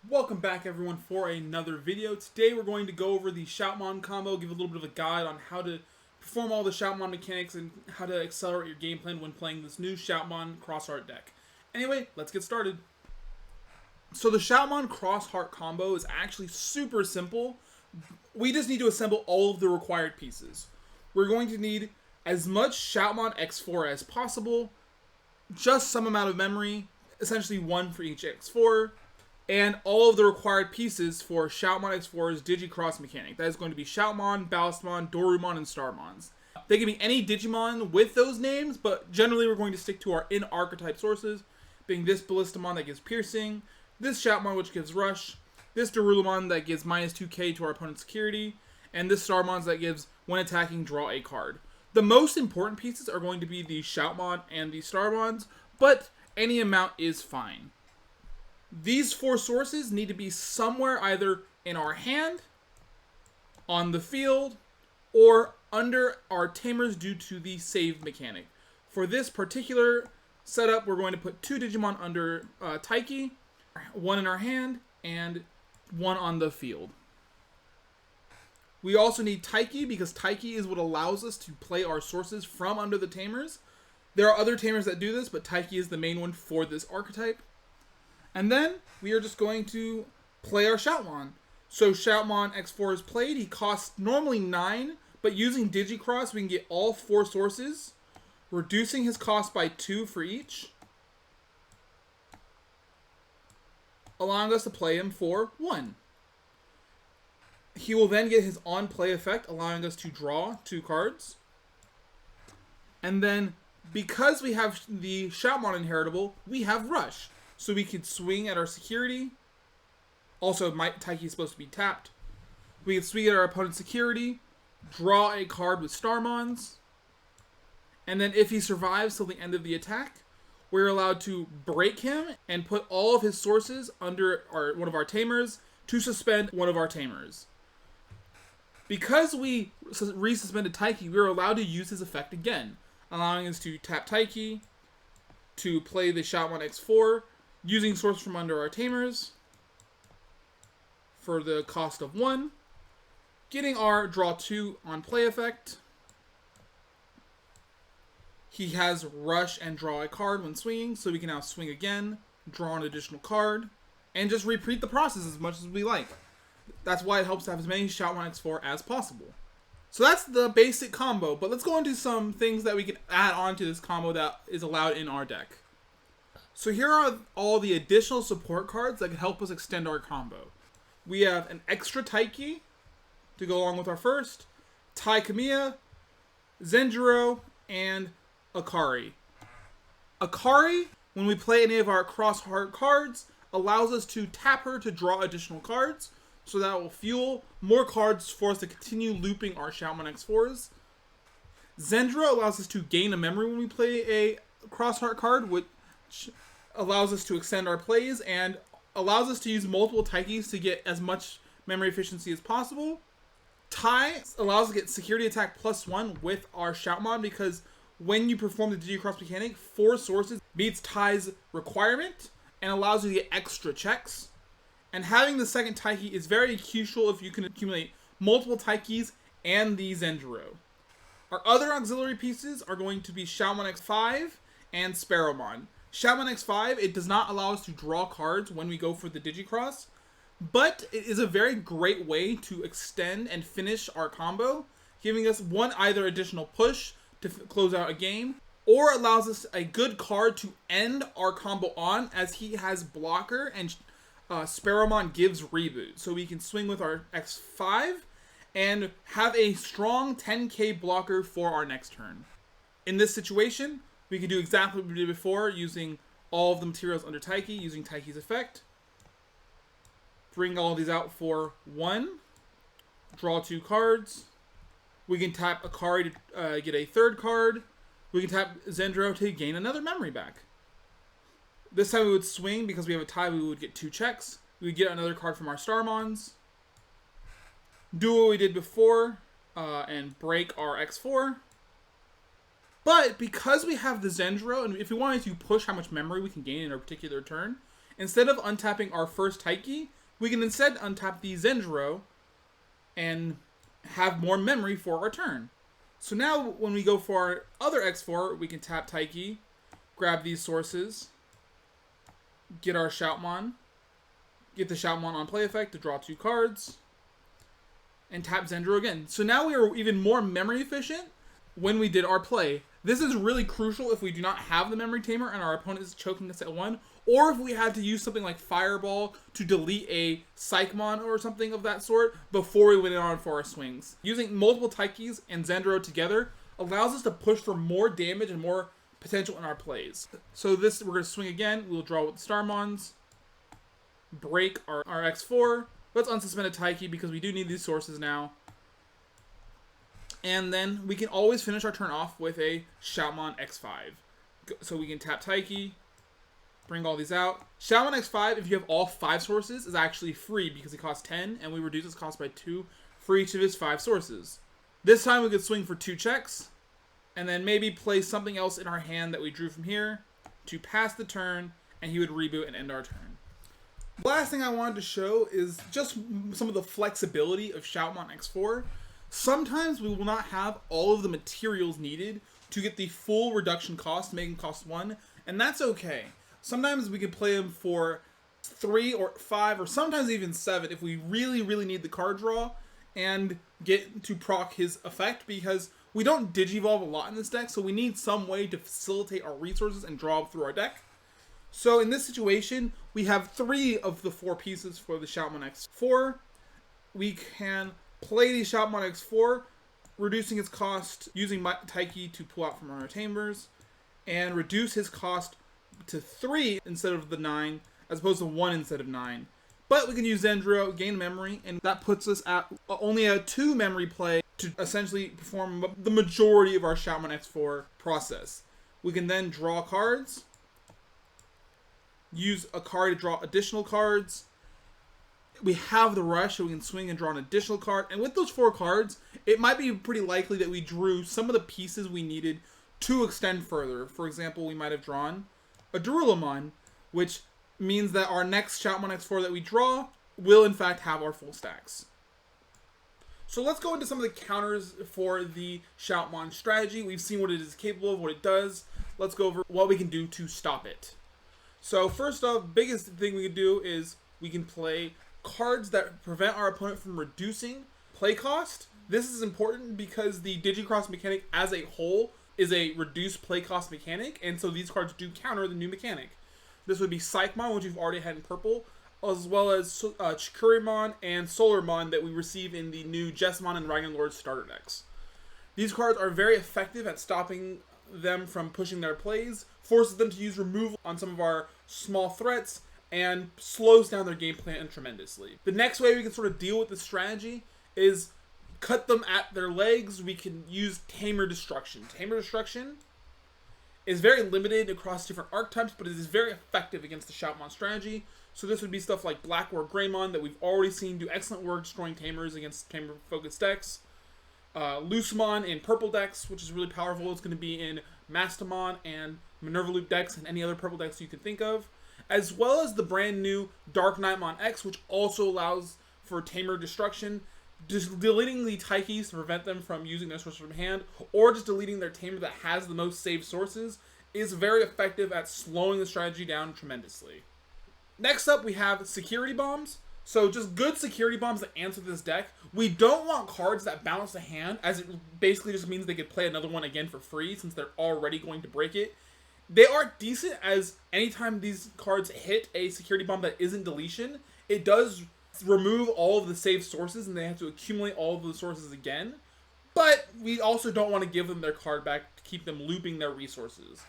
Welcome back everyone for another video. Today we're going to go over the Shoutmon combo, give a little bit of a guide on how to perform all the Shoutmon mechanics and how to accelerate your game plan when playing this new Shoutmon Xros Heart deck. Anyway, let's get started. So the Shoutmon Xros Heart combo is actually super simple. We just need to assemble all of the required pieces. We're going to need as much Shoutmon X4 as possible, just some amount of memory, essentially one for each X4, and all of the required pieces for Shoutmon X4's Digicross mechanic. That is going to be Shoutmon, Ballastmon, Dorumon, and Starmons. They can be any Digimon with those names, but generally we're going to stick to our in-archetype sources, being this Ballistamon that gives Piercing, this Shoutmon which gives Rush, this Dorumon that gives minus 2k to our opponent's security, and this Starmons that gives, when attacking, draw a card. The most important pieces are going to be the Shoutmon and the Starmons, but any amount is fine. These four sources need to be somewhere either in our hand, on the field, or under our tamers due to the save mechanic. For this particular setup, we're going to put two Digimon under Taiki, one in our hand, and one on the field. We also need Taiki because Taiki is what allows us to play our sources from under the tamers. There are other tamers that do this, but Taiki is the main one for this archetype. And then we are just going to play our Shoutmon. So Shoutmon X4 is played. He costs normally 9, but using Digicross we can get all four sources, reducing his cost by 2 for each, allowing us to play him for 1. He will then get his on-play effect, allowing us to draw 2 cards. And then, because we have the Shoutmon inheritable, we have Rush. So we could swing at our security. Also, Taiki is supposed to be tapped. We can swing at our opponent's security, draw a card with Starmons, and then if he survives till the end of the attack, we're allowed to break him and put all of his sources under one of our tamers to suspend one of our tamers. Because we resuspended Taiki, we are allowed to use his effect again, allowing us to tap Taiki, to play the Shoutmon X4, using source from under our tamers for the cost of 1, getting our draw 2 on play effect. He has Rush and draw a card when swinging, so we can now swing again, draw an additional card, and just repeat the process as much as we like. That's why it helps to have as many Shoutmon X4 as possible. So that's the basic combo, but let's go into some things that we can add on to this combo that is allowed in our deck. So here are all the additional support cards that can help us extend our combo. We have an extra Taiki to go along with our first, Tai Kamiya, Zenjiro, and Akari. Akari, when we play any of our Xros Heart cards, allows us to tap her to draw additional cards, so that will fuel more cards for us to continue looping our Shoutmon X4s. Zenjiro allows us to gain a memory when we play a Xros Heart card, which allows us to extend our plays and allows us to use multiple Taikis to get as much memory efficiency as possible. Tai allows us to get security attack +1 with our Shoutmon because when you perform the Digicross mechanic, 4 sources meets Tai's requirement and allows you to get extra checks. And having the second Taiki is very crucial if you can accumulate multiple Taikis and the Zenjiro. Our other auxiliary pieces are going to be Shoutmon X5 and Sparrowmon. Shoutmon X5, it does not allow us to draw cards when we go for the Digicross, but it is a very great way to extend and finish our combo, giving us one either additional push to close out a game, or allows us a good card to end our combo on as he has blocker and Sparrowmon gives reboot. So we can swing with our X5 and have a strong 10k blocker for our next turn. In this situation, we can do exactly what we did before, using all of the materials under Taiki, using Taiki's effect. Bring all these out for 1. Draw 2 cards. We can tap Akari to get a 3rd card. We can tap Zenjiro to gain another memory back. This time we would swing, because we have a tie, we would get 2 checks. We would get another card from our Starmons. Do what we did before, and break our X4. But because we have the Zenjiro, and if we wanted to push how much memory we can gain in a particular turn, instead of untapping our first Taiki, we can instead untap the Xros and have more memory for our turn. So now when we go for our other X4, we can tap Taiki, grab these sources, get our Shoutmon, get the Shoutmon on play effect to draw 2 cards, and tap Xros again. So now we are even more memory efficient when we did our play. This is really crucial if we do not have the memory tamer and our opponent is choking us at 1, or if we had to use something like Fireball to delete a Psychmon or something of that sort before we went on for our swings. Using multiple Taikis and Xros together allows us to push for more damage and more potential in our plays. So this, we're going to swing again. We'll draw with the Starmons, break our X4. Let's unsuspend a Taiki because we do need these sources now. And then we can always finish our turn off with a Shoutmon X5. So we can tap Taiki, bring all these out. Shoutmon X5, if you have all 5 sources, is actually free because it costs 10, and we reduce its cost by 2 for each of his 5 sources. This time we could swing for 2 checks, and then maybe play something else in our hand that we drew from here to pass the turn, and he would reboot and end our turn. The last thing I wanted to show is just some of the flexibility of Shoutmon X4. Sometimes we will not have all of the materials needed to get the full reduction cost, to make him cost 1, and that's okay. Sometimes we can play him for 3 or 5 or sometimes even 7 if we really, really need the card draw and get to proc his effect, because we don't Digivolve a lot in this deck, so we need some way to facilitate our resources and draw through our deck. So in this situation, we have 3 of the 4 pieces for the Shoutmon X4. We can play the Shoutmon X4, reducing its cost using Taiki to pull out from our tamers, and reduce his cost to 3 instead of the 9, as opposed to 1 instead of 9. But we can use Xros, gain memory, and that puts us at only a 2 memory play to essentially perform the majority of our Shoutmon X4 process. We can then draw cards, use a card to draw additional cards. We have the rush, so we can swing and draw an additional card. And with those 4 cards, it might be pretty likely that we drew some of the pieces we needed to extend further. For example, we might have drawn a Durulamon, which means that our next Shoutmon X4 that we draw will in fact have our full stacks. So let's go into some of the counters for the Shoutmon strategy. We've seen what it is capable of, what it does. Let's go over what we can do to stop it. So first off, biggest thing we can do is we can play cards that prevent our opponent from reducing play cost. This is important because the Digicross mechanic as a whole is a reduced play cost mechanic, and so these cards do counter the new mechanic. This would be Psychmon, which we've already had in purple, as well as Chikurimon and Solarmon that we receive in the new Jessamon and Dragonlord starter decks. These cards are very effective at stopping them from pushing their plays, forces them to use removal on some of our small threats, and slows down their game plan tremendously. The next way we can sort of deal with this strategy is cut them at their legs. We can use Tamer Destruction. Tamer Destruction is very limited across different archetypes, but it is very effective against the Shoutmon strategy. So this would be stuff like Black or Greymon that we've already seen do excellent work destroying Tamers against Tamer-focused decks. Lucemon in purple decks, which is really powerful. It's going to be in Mastamon and Minerva Loop decks and any other purple decks you can think of. As well as the brand new Dark Knightmon X, which also allows for Tamer Destruction, just deleting the Taikis to prevent them from using their sources from hand, or just deleting their Tamer that has the most saved sources, is very effective at slowing the strategy down tremendously. Next up, we have Security Bombs. So just good Security Bombs that answer this deck. We don't want cards that bounce the hand, as it basically just means they could play another one again for free, since they're already going to break it. They are decent, as anytime these cards hit a Security Bomb that isn't deletion, it does remove all of the saved sources and they have to accumulate all of the sources again. But we also don't want to give them their card back to keep them looping their resources.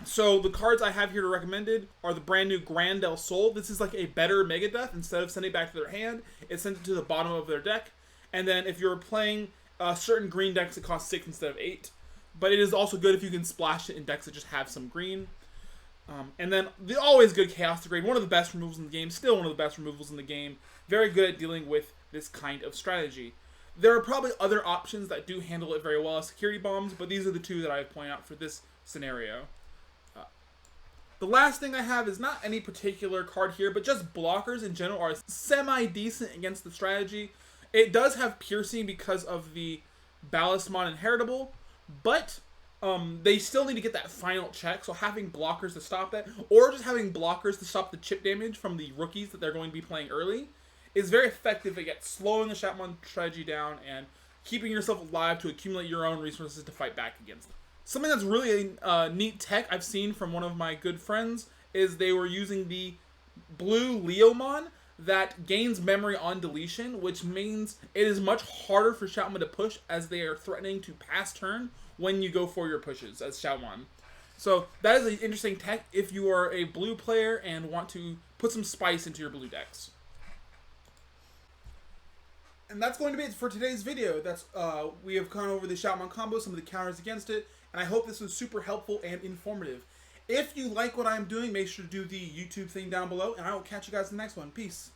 So the cards I have here to recommended are the brand new Grand El Sol. This is like a better Megadeth. Instead of sending it back to their hand, it sends it to the bottom of their deck. And then if you're playing certain green decks, it costs 6 instead of 8. But it is also good if you can splash it in decks that just have some green. And then the always good Chaos Degrade, one of the best removals in the game, still one of the best removals in the game. Very good at dealing with this kind of strategy. There are probably other options that do handle it very well as Security Bombs, but these are the 2 that I've pointed out for this scenario. The last thing I have is not any particular card here, but just blockers in general are semi-decent against the strategy. It does have piercing because of the Balismon inheritable, but they still need to get that final check, so having blockers to stop that, or just having blockers to stop the chip damage from the rookies that they're going to be playing early, is very effective at slowing the Shoutmon strategy down and keeping yourself alive to accumulate your own resources to fight back against them. Something that's really a neat tech I've seen from one of my good friends is they were using the blue Leomon that gains memory on deletion, which means it is much harder for Shoutmon to push as they are threatening to pass turn when you go for your pushes as Shoutmon. So that is an interesting tech if you are a blue player and want to put some spice into your blue decks. And that's going to be it for today's video. We have gone over the Shoutmon combo, some of the counters against it, and I hope this was super helpful and informative. If you like what I'm doing, make sure to do the YouTube thing down below, and I will catch you guys in the next one. Peace.